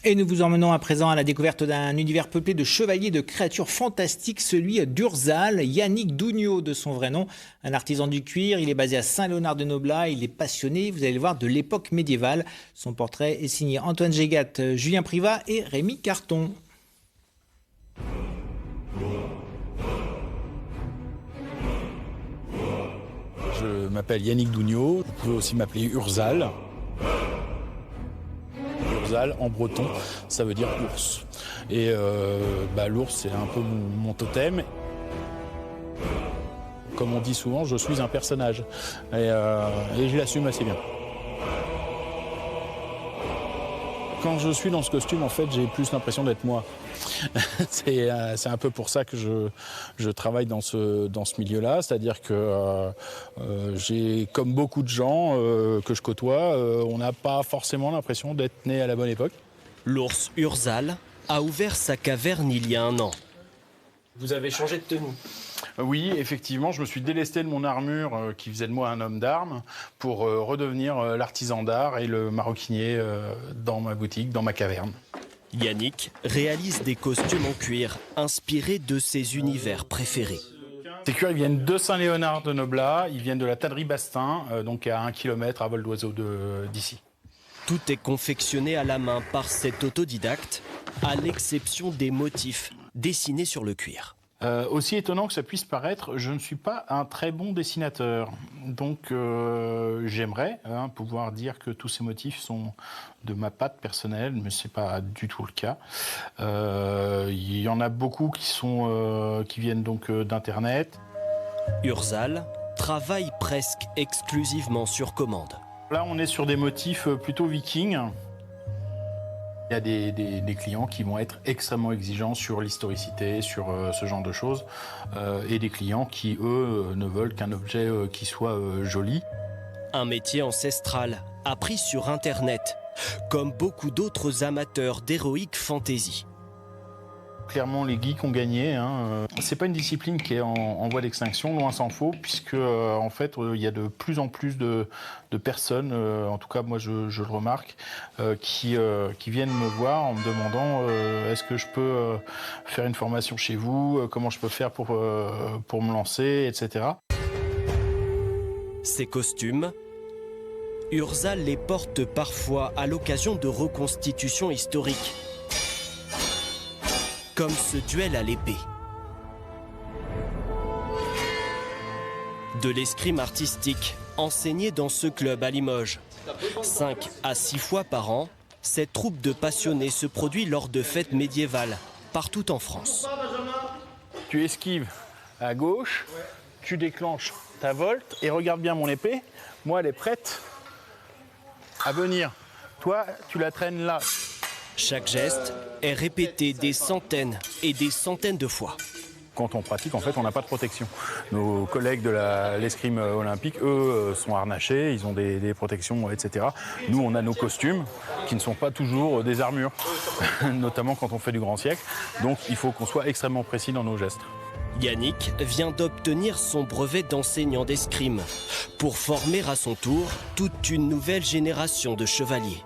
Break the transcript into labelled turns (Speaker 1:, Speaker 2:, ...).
Speaker 1: Et nous vous emmenons à présent à la découverte d'un univers peuplé de chevaliers, de créatures fantastiques, celui d'Urzal, Yannick Dougnot de son vrai nom, un artisan du cuir. Il est basé à Saint-Léonard-de-Noblat, il est passionné, vous allez le voir, de l'époque médiévale. Son portrait est signé Antoine Gégat, Julien Privat et Rémi Carton.
Speaker 2: Je m'appelle Yannick Dougnot, vous pouvez aussi m'appeler Urzal. Urzal, en breton, ça veut dire ours. Et l'ours, c'est un peu mon totem. Comme on dit souvent, je suis un personnage. Et je l'assume assez bien. Quand je suis dans ce costume, en fait, j'ai plus l'impression d'être moi. C'est un peu pour ça que je travaille dans ce milieu-là. C'est-à-dire que j'ai, comme beaucoup de gens que je côtoie, on n'a pas forcément l'impression d'être né à la bonne époque.
Speaker 3: L'ours Urzal a ouvert sa caverne il y a 1 an. Vous avez changé de tenue?
Speaker 2: Oui, effectivement, je me suis délesté de mon armure qui faisait de moi un homme d'armes pour redevenir l'artisan d'art et le maroquinier dans ma boutique, dans ma caverne.
Speaker 3: Yannick réalise des costumes en cuir inspirés de ses univers préférés.
Speaker 2: Ces cuirs, ils viennent de Saint-Léonard-de-Noblat, ils viennent de la tannerie Bastin, donc à 1 kilomètre à vol d'oiseau d'ici.
Speaker 3: Tout est confectionné à la main par cet autodidacte, à l'exception des motifs dessinés sur le cuir.
Speaker 2: Aussi étonnant que ça puisse paraître, je ne suis pas un très bon dessinateur. Donc j'aimerais pouvoir dire que tous ces motifs sont de ma patte personnelle, mais ce n'est pas du tout le cas. Il y en a beaucoup qui viennent donc d'Internet.
Speaker 3: Urzal travaille presque exclusivement sur commande.
Speaker 2: Là, on est sur des motifs plutôt vikings. Il y a des clients qui vont être extrêmement exigeants sur l'historicité, sur ce genre de choses, et des clients qui, eux, ne veulent qu'un objet qui soit joli.
Speaker 3: Un métier ancestral, appris sur Internet, comme beaucoup d'autres amateurs d'heroic fantasy.
Speaker 2: Clairement, les geeks ont gagné. C'est pas une discipline qui est en voie d'extinction, loin s'en faut, puisque en fait, il y a de plus en plus de personnes, en tout cas moi je le remarque, qui viennent me voir en me demandant est-ce que je peux faire une formation chez vous, comment je peux faire pour me lancer, etc.
Speaker 3: Ces costumes, Urzal les porte parfois à l'occasion de reconstitutions historiques, comme ce duel à l'épée. De l'escrime artistique enseigné dans ce club à Limoges. 5 à 6 fois par an, cette troupe de passionnés se produit lors de fêtes médiévales, partout en France.
Speaker 2: Tu esquives à gauche, tu déclenches ta volte et regarde bien mon épée. Moi, elle est prête à venir. Toi, tu la traînes là.
Speaker 3: Chaque geste est répété des centaines et des centaines de fois.
Speaker 2: Quand on pratique, en fait, on n'a pas de protection. Nos collègues de l'escrime olympique, eux, sont harnachés, ils ont des protections, etc. Nous, on a nos costumes qui ne sont pas toujours des armures, notamment quand on fait du grand siècle. Donc, il faut qu'on soit extrêmement précis dans nos gestes.
Speaker 3: Yannick vient d'obtenir son brevet d'enseignant d'escrime pour former à son tour toute une nouvelle génération de chevaliers.